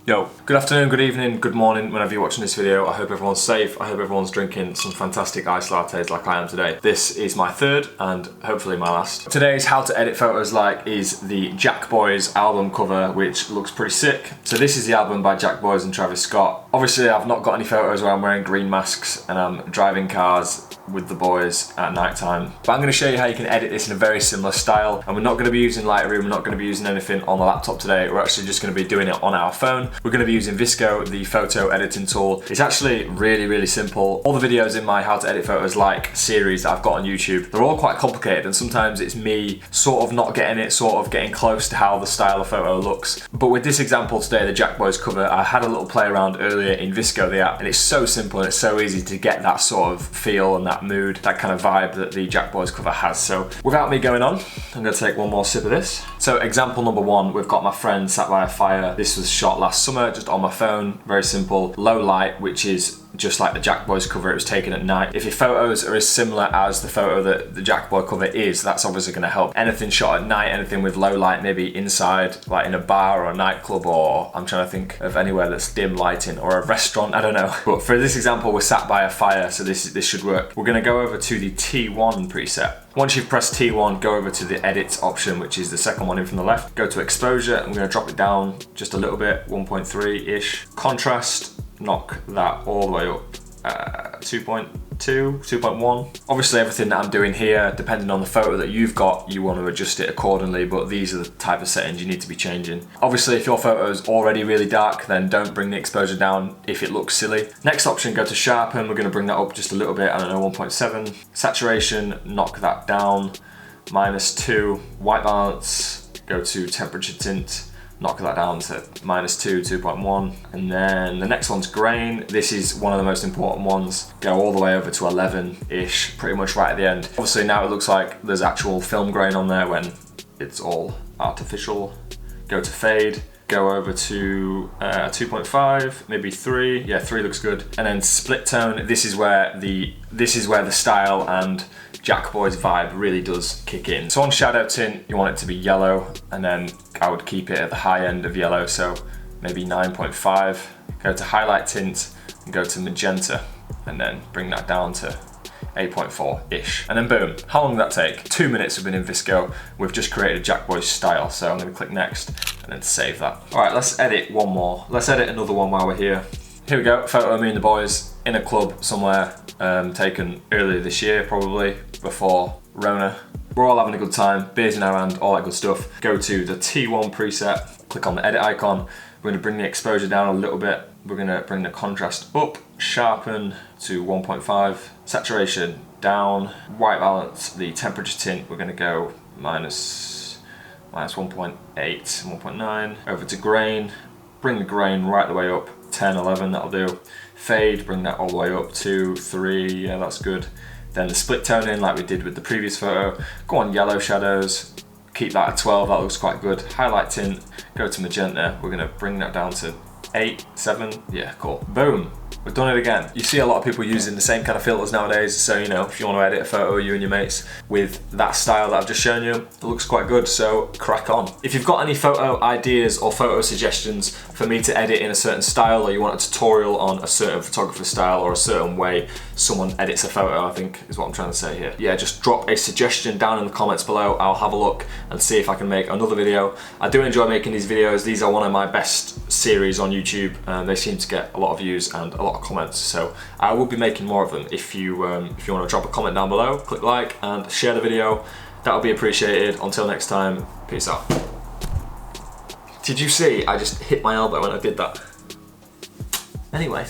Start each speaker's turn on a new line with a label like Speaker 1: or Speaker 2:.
Speaker 1: Yo, good afternoon, good evening, good morning, whenever you're watching this video. I hope everyone's safe. I hope everyone's drinking some fantastic iced lattes like I am today. This is my third and hopefully my last. Today's how to edit photos like is the JACKBOYS album cover, which looks pretty sick. So this is the album by JACKBOYS and Travis Scott. Obviously I've not got any photos where I'm wearing green masks and I'm driving cars with the boys at night time. But I'm going to show you how you can edit this in a very similar style, and we're not going to be using Lightroom, we're not going to be using anything on the laptop today. We're actually just going to be doing it on our phone. We're going to be using VSCO, the photo editing tool. It's actually really simple. All the videos in my how to edit photos like series that I've got on YouTube, they're all quite complicated, and sometimes it's me sort of not getting it, sort of getting close to how the style of photo looks. But with this example today, the JACKBOYS cover, I had a little play around earlier in VSCO, the app, and it's so simple and it's so easy to get that sort of feel and that mood, that kind of vibe that the JACKBOYS cover has. So without me going on, I'm going to take one more sip of this. So example number one, we've got my friend sat by a fire. This was shot last summer, just on my phone, very simple. Low light, which is just like the JACKBOYS cover, it was taken at night. If your photos are as similar as the photo that the JACKBOY cover is, that's obviously going to help. Anything shot at night, anything with low light, maybe inside, like in a bar or a nightclub, or I'm trying to think of anywhere that's dim lighting, or a restaurant, I don't know. But for this example, we're sat by a fire, so this should work. We're going to go over to the T1 preset. Once you've pressed T1, go over to the edit option, which is the second one in from the left. Go to exposure, and we're going to drop it down just a little bit, 1.3-ish. Contrast, knock that all the way up, 2.2, 2.1. Obviously everything that I'm doing here, depending on the photo that you've got, you want to adjust it accordingly, but these are the type of settings you need to be changing. Obviously if your photo is already really dark, then don't bring the exposure down if it looks silly. Next option, go to sharpen, we're going to bring that up just a little bit, I don't know, 1.7. Saturation, knock that down, -2. White balance, go to temperature tint, knock that down to -2, 2.1. And then the next one's grain. This is one of the most important ones. Go all the way over to 11-ish, pretty much right at the end. Obviously now it looks like there's actual film grain on there when it's all artificial. Go to fade, go over to 2.5, maybe 3. Yeah, 3 looks good. And then split tone, this is where the style and JACKBOYS vibe really does kick in. So on shadow tint, you want it to be yellow, and then I would keep it at the high end of yellow, so maybe 9.5. Go to highlight tint and go to magenta, and then bring that down to 8.4-ish. And then boom. How long did that take? 2 minutes we've been in VSCO. We've just created a JACKBOYS style, so I'm going to click next and then save that. All right, let's edit one more. Let's edit another one while we're here. Here we go, photo of me and the boys in a club somewhere, taken earlier this year, probably before Rona. We're all having a good time, beers in our hand, all that good stuff. Go to the T1 preset, click on the edit icon. We're going to bring the exposure down a little bit. We're going to bring the contrast up, sharpen to 1.5, saturation down, white balance, the temperature tint, we're going to go minus 1.8, 1.9. Over to grain, bring the grain right the way up, 10, 11, that'll do. Fade, bring that all the way up, 2, 3, yeah, that's good. Then the split tone in like we did with the previous photo. Go on yellow shadows, keep that at 12, that looks quite good. Highlight tint, go to magenta, we're gonna bring that down to 8, 7, yeah, cool. Boom, we've done it again. You see a lot of people using the same kind of filters nowadays, so you know, if you want to edit a photo, you and your mates, with that style that I've just shown you, it looks quite good, so crack on. If you've got any photo ideas or photo suggestions for me to edit in a certain style, or you want a tutorial on a certain photographer style or a certain way someone edits a photo, I think is what I'm trying to say here. Yeah, just drop a suggestion down in the comments below. I'll have a look and see if I can make another video. I do enjoy making these videos. These are one of my best series on YouTube, and they seem to get a lot of views and a lot of comments, so I will be making more of them. If you want to drop a comment down below, click like and share the video, that would be appreciated. Until next time, peace out. Did you see I just hit my elbow when I did that? Anyway.